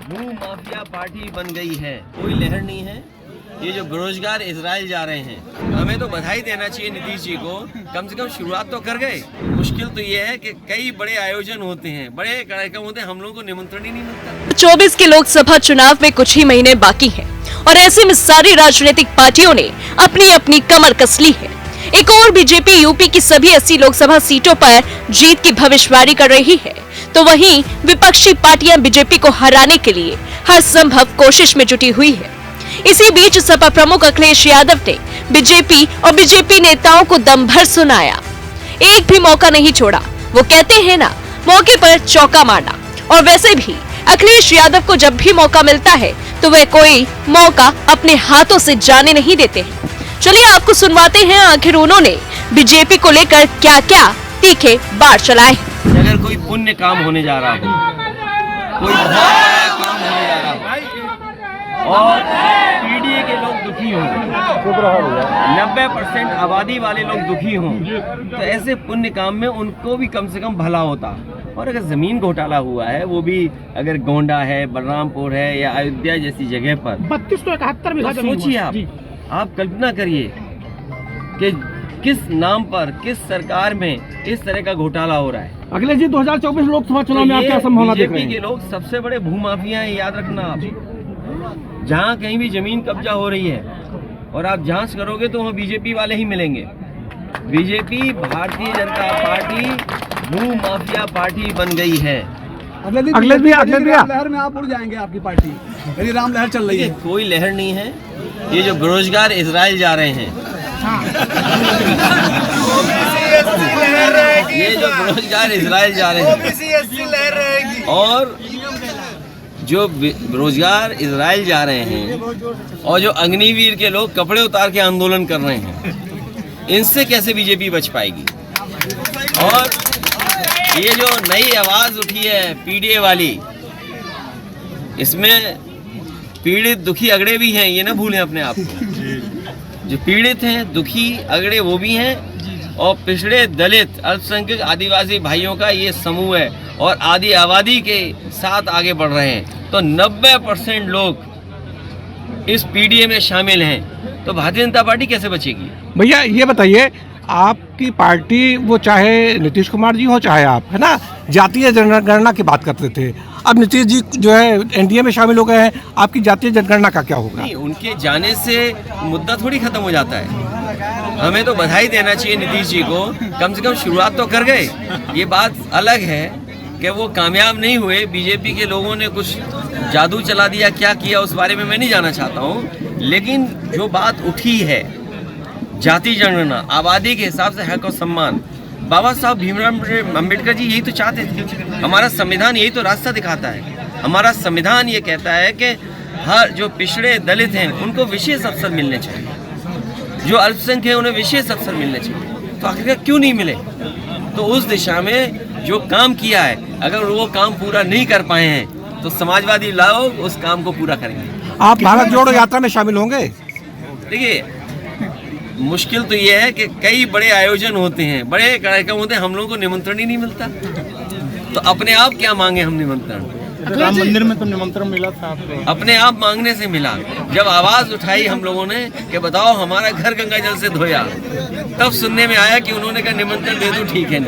भू mafia party बन गई है, कोई लहर नहीं है। ये जो बेरोजगार इजराइल जा रहे हैं, हमें तो बधाई देना चाहिए नीतीश जी को, कम से कम शुरुआत तो कर गए। मुश्किल तो ये है कि कई बड़े आयोजन होते हैं, बड़े कार्यक्रम होते हैं, हम लोगों को निमंत्रण ही नहीं मिलता। 24 के लोकसभा चुनाव में कुछ ही महीने बाकी हैं और ऐसे में सारी राजनीतिक पार्टियों ने अपनी अपनी कमर कस ली है। एक और बीजेपी यूपी की सभी 80 लोकसभा सीटों पर जीत की भविष्यवाणी कर रही है, तो वहीं विपक्षी पार्टियां बीजेपी को हराने के लिए हर संभव कोशिश में जुटी हुई है। इसी बीच सपा प्रमुख अखिलेश यादव ने बीजेपी और बीजेपी नेताओं को दम भर सुनाया, एक भी मौका नहीं छोड़ा। वो कहते हैं ना, मौके पर चौका मारना। और वैसे भी अखिलेश यादव को जब भी मौका मिलता है तो वे कोई मौका अपने हाथों से जाने नहीं देते हैं। चलिए आपको सुनवाते हैं आखिर उन्होंने बीजेपी को लेकर क्या क्या तीखे बार चलाए। अगर कोई पुण्य काम होने जा रहा हो, कोई बहुत बड़ा काम होने जा रहा हो और पीडीए के लोग दुखी हों, 90% आबादी वाले लोग दुखी हों, तो ऐसे पुण्य काम में उनको भी कम से कम भला होता। और अगर जमीन घोटाला हुआ है, वो भी अगर गोंडा है, बलरामपुर है या अयोध्या जैसी जगह पर 3271 सोचिए आप कल्पना करिए कि किस नाम पर, किस सरकार में इस तरह का घोटाला हो रहा है। अगले जी 2024 लोकसभा चुनाव में आप क्या संभावना देख रहे हैं? बीजेपी के लोग सबसे बड़े भूमाफिया हैं, याद रखना आप। जहाँ कहीं भी जमीन कब्जा हो रही है और आप जांच करोगे तो वहाँ बीजेपी वाले ही मिलेंगे। बीजेपी भारतीय जनता पार्टी भू माफिया पार्टी बन गई है। अगले भी लहर में आप उड़ जाएंगे, आपकी पार्टी यदि राम लहर चल रही है। कोई लहर नहीं है। ये जो बेरोजगार इजराइल जा रहे हैं, ये जो बेरोजगार इजराइल जा रहे हैं और जो बेरोजगार इजराइल जा रहे हैं और जो अग्निवीर के लोग कपड़े उतार के आंदोलन कर रहे हैं, इनसे कैसे बीजेपी बच पाएगी। और ये जो नई आवाज उठी है पीडीए वाली, इसमें पीड़ित दुखी अगड़े भी हैं, ये ना भूलें अपने आप को। जो पीड़ित हैं, दुखी अगड़े वो भी हैं और पिछड़े दलित अल्पसंख्यक आदिवासी भाइयों का ये समूह है और आधी आबादी के साथ आगे बढ़ रहे हैं। तो 90% लोग इस पीडीए में शामिल हैं, तो भारतीय जनता पार्टी कैसे बचेगी? भैया ये बताइए, आपकी पार्टी, वो चाहे नीतीश कुमार जी हो चाहे आप, है ना, जातीय जनगणना की बात करते थे। अब नीतीश जी जो है एनडीए में शामिल हो गए हैं, आपकी जातीय जनगणना का क्या होगा? नहीं, उनके जाने से मुद्दा थोड़ी खत्म हो जाता है। हमें तो बधाई देना चाहिए नीतीश जी को, कम से कम शुरुआत तो कर गए। ये बात अलग है कि वो कामयाब नहीं हुए, बीजेपी के लोगों ने कुछ जादू चला दिया, क्या किया उस बारे में मैं नहीं जाना चाहता हूँ। लेकिन जो बात उठी है जाति जनगणना, आबादी के हिसाब से हक और सम्मान, बाबा साहब भीमराव अम्बेडकर जी यही तो चाहते थे। हमारा संविधान यही तो रास्ता दिखाता है। हमारा संविधान ये कहता है कि हर जो पिछड़े दलित हैं उनको विशेष अवसर मिलने चाहिए, जो अल्पसंख्यक हैं उन्हें विशेष अवसर मिलने चाहिए। तो आखिर क्यों नहीं मिले? तो उस दिशा में जो काम किया है, अगर वो काम पूरा नहीं कर पाए हैं तो समाजवादी लोग उस काम को पूरा करेंगे। आप भारत जोड़ो यात्रा में शामिल होंगे? देखिए, मुश्किल तो ये है कि कई बड़े आयोजन होते हैं, बड़े कार्यक्रम होते हैं, हम लोगों को निमंत्रण ही नहीं मिलता। तो अपने आप क्या मांगे हम निमंत्रण? राम मंदिर में तो निमंत्रण मिला था आपको। अपने आप मांगने से मिला। जब आवाज उठाई हम लोगों ने कि बताओ हमारा घर गंगा जल से धोया, तब सुनने में आया कि उन्होंने कहा निमंत्रण दे दो, ठीक है।